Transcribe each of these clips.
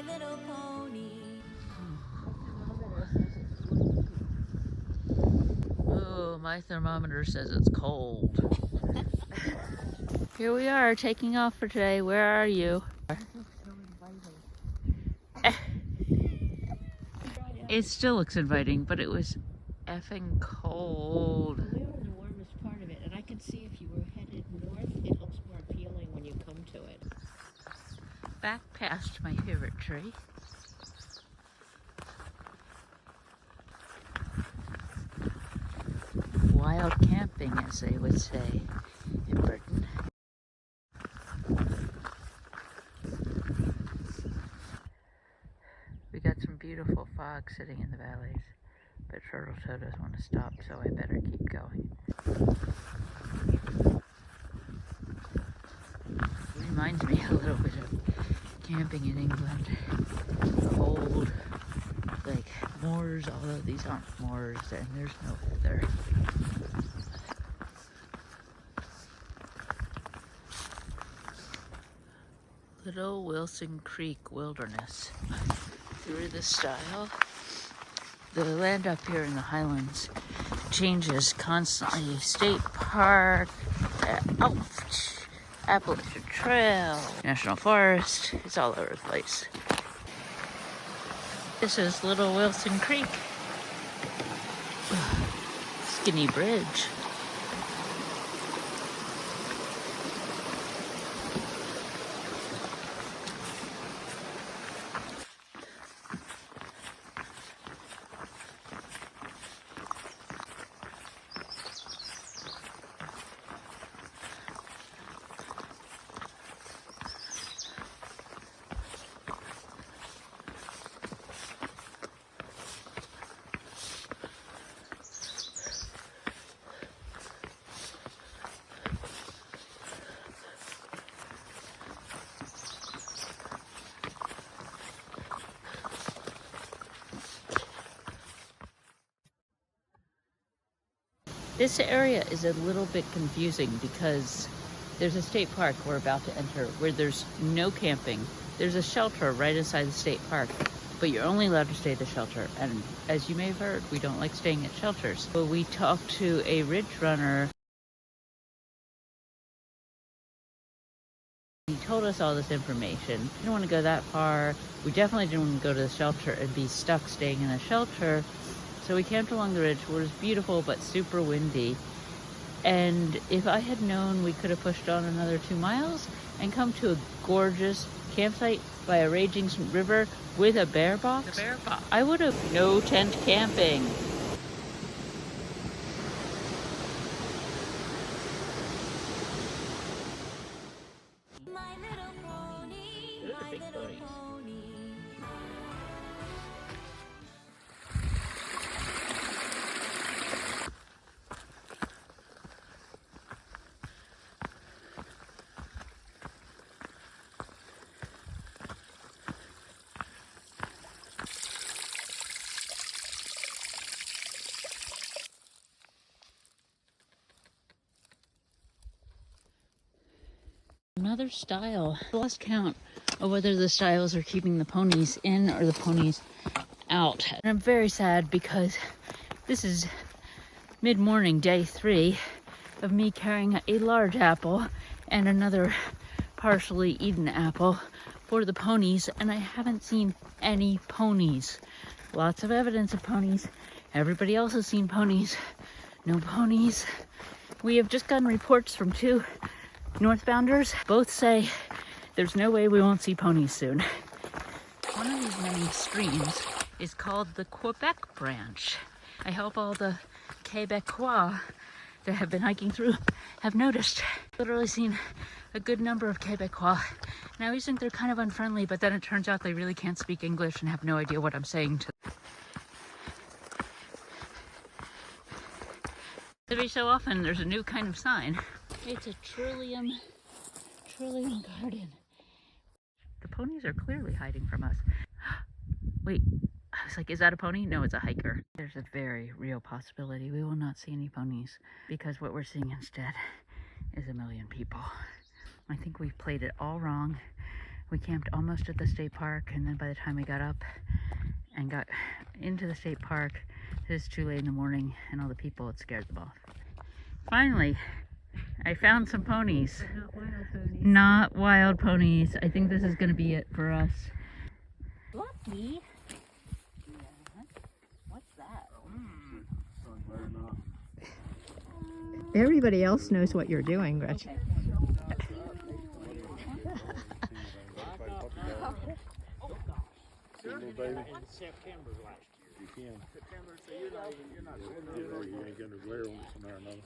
Little Pony. Oh, my thermometer says it's cold. Here we are, taking off for today. Where are you? It still looks inviting, but it was effing cold. We were in the warmest part of it, and I could see if you were headed north, it looks more appealing when you come to it. Back past my favorite tree. Wild camping, as they would say in Britain. We got some beautiful fog sitting in the valleys, but Turtle Toe doesn't want to stop, so I better keep going. Reminds me a little bit of camping in England. The old, like, moors, although these aren't moors, and there's no heather. Little Wilson Creek Wilderness. Through this style, the land up here in the Highlands changes constantly. State Park, Appalachian Trail, National Forest, it's all over the place. This is Little Wilson Creek. Skinny bridge. This area is a little bit confusing because there's a state park we're about to enter where there's no camping. There's a shelter right inside the state park, but you're only allowed to stay at the shelter. And as you may have heard, we don't like staying at shelters. So we talked to a ridge runner. He told us all this information. We didn't want to go that far. We definitely didn't want to go to the shelter and be stuck staying in a shelter. So we camped along the ridge, where it was beautiful but super windy. And if I had known we could have pushed on another 2 miles and come to a gorgeous campsite by a raging river with a bear box, I would have. No tent camping. My Little Pony. Those are big Little ponies. Pony. Another style. I lost count of whether the styles are keeping the ponies in or the ponies out. And I'm very sad because this is mid-morning, day 3 of me carrying a large apple and another partially eaten apple for the ponies, and I haven't seen any ponies. Lots of evidence of ponies. Everybody else has seen ponies. No ponies. We have just gotten reports from 2 northbounders. Both say there's no way we won't see ponies soon. One of these many streams is called the Quebec branch. I hope all the Quebecois that have been hiking through have noticed. Literally seen a good number of Quebecois. And I always think they're kind of unfriendly, but then it turns out they really can't speak English and have no idea what I'm saying to them. Every so often there's a new kind of sign. It's a trillium garden. The ponies are clearly hiding from us. Wait, I was like, is that a pony? No, it's a hiker. There's a very real possibility we will not see any ponies because what we're seeing instead is a million people. I think we've played it all wrong. We camped almost at the state park, and then by the time we got up and got into the state park, it was too late in the morning, and all the people had scared them off. Finally, I found some ponies. Not wild ponies. I think this is going to be it for us. Lucky. What's that? Everybody else knows what you're doing, Gretchen. Okay. In September last year. You can. September, so you're not You ain't gonna glare on this one or another.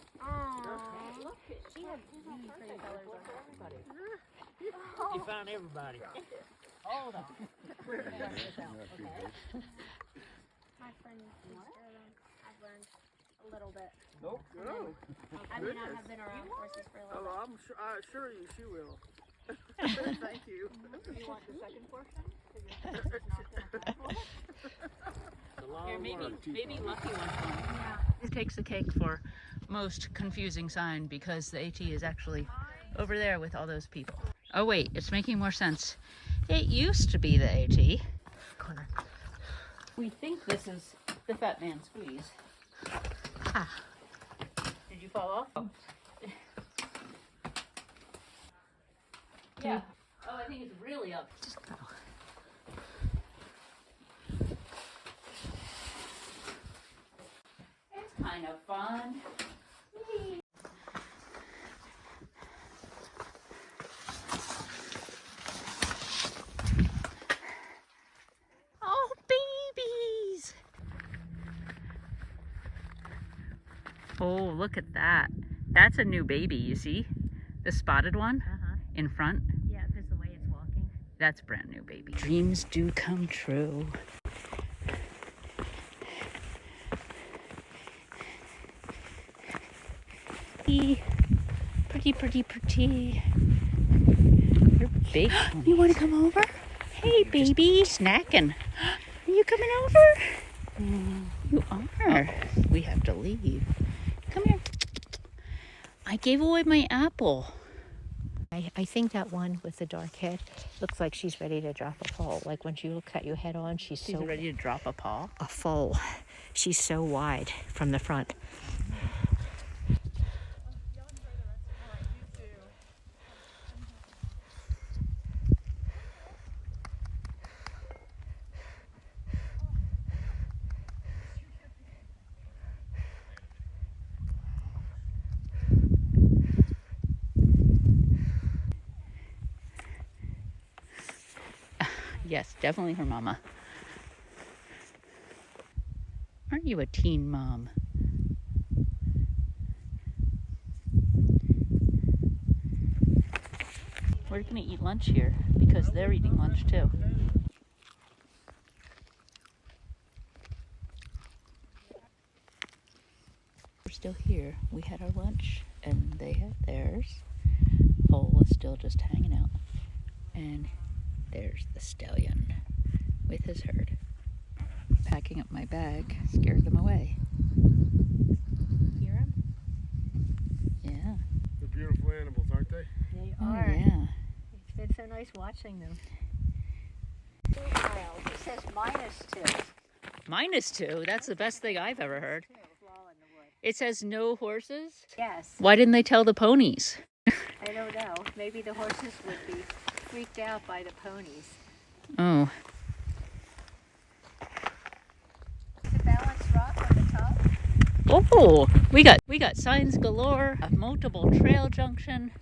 You found everybody. Hold on. My friend I've learned a little bit. Nope. No. I mean, I have been around horses for a little bit. I'm sure. I assure you, she will. Thank you. You want the second portion? Here, maybe Lucky wants one. It takes the cake for most confusing sign because the AT is actually over there with all those people. Oh wait, it's making more sense. It used to be the AT. Corner. We think this is the Fat Man Squeeze. Ah. Did you fall off? Oh. Yeah. Oh, I think it's really up. Just go. It's kind of fun. Whee! Oh, babies! Oh, look at that. That's a new baby, you see? The spotted one in front. Yeah, because the way it's walking. That's a brand new baby. Dreams do come true. Pretty, pretty, pretty. You're big. You want to come over? Hey, baby. Snacking. Are you coming over? You are. We have to leave. Come here. I gave away my apple. I think that one with the dark head looks like she's ready to drop a foal. Like when she looks at you head on, she's so ready to drop a paw. a foal. She's so wide from the front. Yes, definitely her mama. Aren't you a teen mom? We're gonna eat lunch here because they're eating lunch too. We're still here. We had our lunch and they had theirs. Cole was still just hanging out. And there's the stallion with his herd. Packing up my bag scared them away. Hear him? Yeah. They're beautiful animals, aren't they? They Oh, are. yeah. It's been so nice watching them. 2 miles. It says -2. -2? That's the best thing I've ever heard. It says no horses? Yes. Why didn't they tell the ponies? I don't know. Maybe the horses would be freaked out by the ponies. Oh. The balanced rock on the top. Oh, we got signs galore, a multiple trail junction.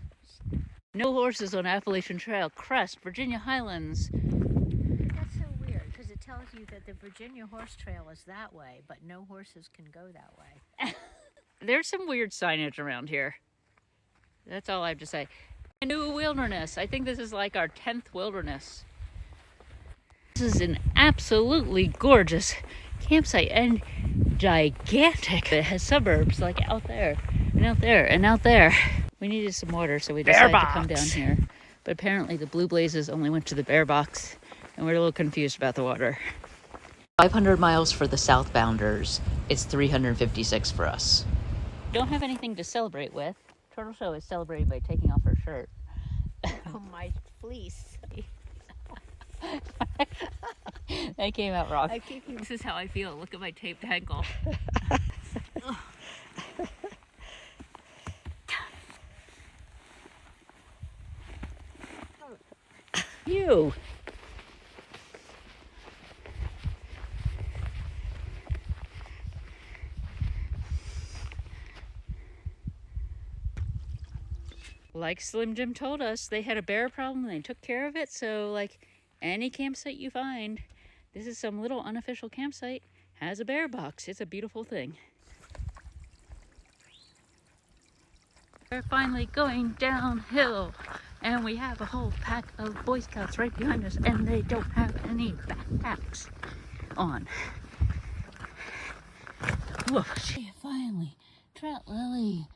No horses on Appalachian Trail, Crest, Virginia Highlands. That's so weird because it tells you that the Virginia Horse Trail is that way, but no horses can go that way. There's some weird signage around here. That's all I have to say. A new wilderness. I think this is like our 10th wilderness. This is an absolutely gorgeous campsite and gigantic. It has suburbs like out there and out there and out there. We needed some water, so we decided to come down here. But apparently the Blue Blazes only went to the bear box, and we're a little confused about the water. 500 miles for the southbounders. It's 356 for us. Don't have anything to celebrate with. Turtle Show is celebrating by taking off her shirt. Oh, my fleece. That came out wrong. I keep This is how I feel. Look at my taped ankle. You. Like Slim Jim told us, they had a bear problem and they took care of it. So like any campsite you find, this is some little unofficial campsite, has a bear box. It's a beautiful thing. We're finally going downhill and we have a whole pack of Boy Scouts right behind us and they don't have any backpacks on. Woof. Finally, Trout Lily.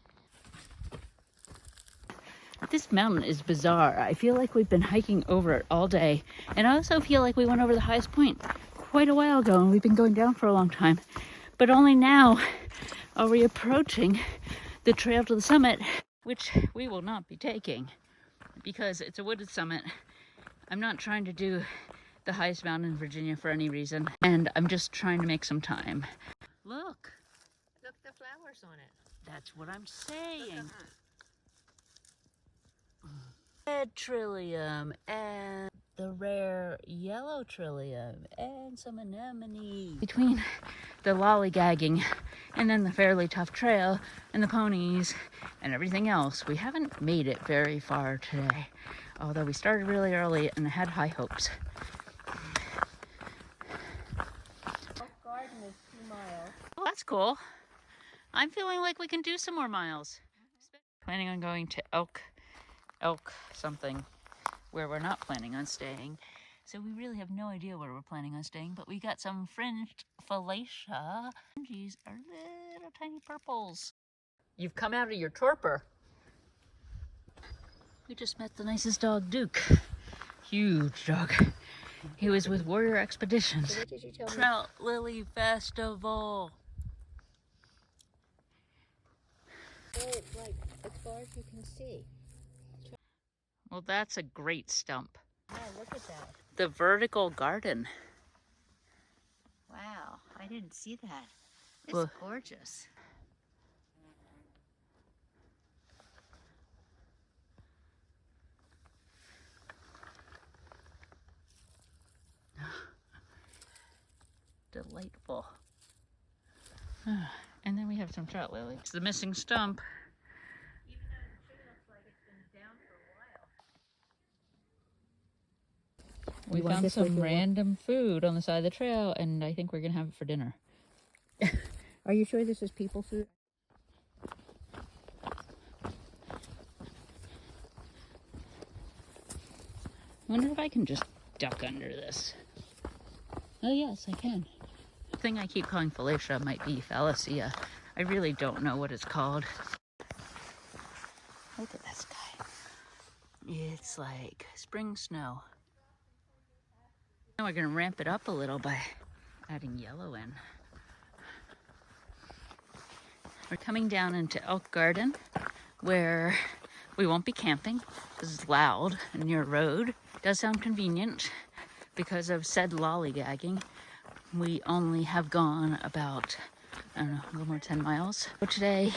This mountain is bizarre. I feel like we've been hiking over it all day. And I also feel like we went over the highest point quite a while ago and we've been going down for a long time. But only now are we approaching the trail to the summit, which we will not be taking because it's a wooded summit. I'm not trying to do the highest mountain in Virginia for any reason. And I'm just trying to make some time. Look. Look, the flowers on it. That's what I'm saying. Red trillium and the rare yellow trillium and some anemone. Between the lollygagging and then the fairly tough trail and the ponies and everything else, we haven't made it very far today. Although we started really early and had high hopes. Oak Garden is 2 miles. Well, that's cool. I'm feeling like we can do some more miles. Planning on going to Elk something where we're not planning on staying. So we really have no idea where we're planning on staying, but we got some fringed phalacia. These are little tiny purples. You've come out of your torpor. We just met the nicest dog, Duke. Huge dog. He was with Warrior Expeditions. So what did you tell me? Trout Lily Festival. Oh, like as far as you can see. Well, that's a great stump. Wow, look at that. The vertical garden. Wow, I didn't see that. It's Well- gorgeous. Delightful. And then we have some trout lilies. It's the missing stump. Even though the tree looks like it's been down for a while. We You want found this with some your- random food on the side of the trail, and I think we're gonna have it for dinner. Are you sure this is people food? I wonder if I can just duck under this. Oh yes, I can. The thing I keep calling phalacia might be phalacia. I really don't know what it's called. Look at this guy. It's like spring snow. Now we're gonna ramp it up a little by adding yellow in. We're coming down into Elk Garden where we won't be camping. This is loud and near a road. It does sound convenient because of said lollygagging. We only have gone about, I don't know, a little more 10 miles. So today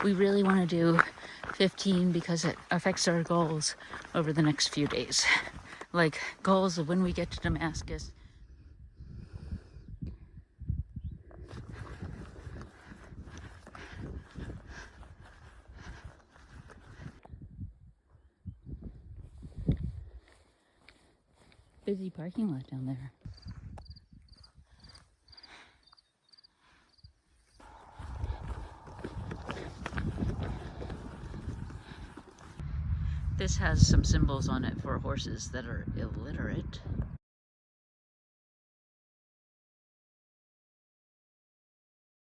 we really want to do 15 because it affects our goals over the next few days. Like goals of when we get to Damascus. Busy parking lot down there. This has some symbols on it for horses that are illiterate.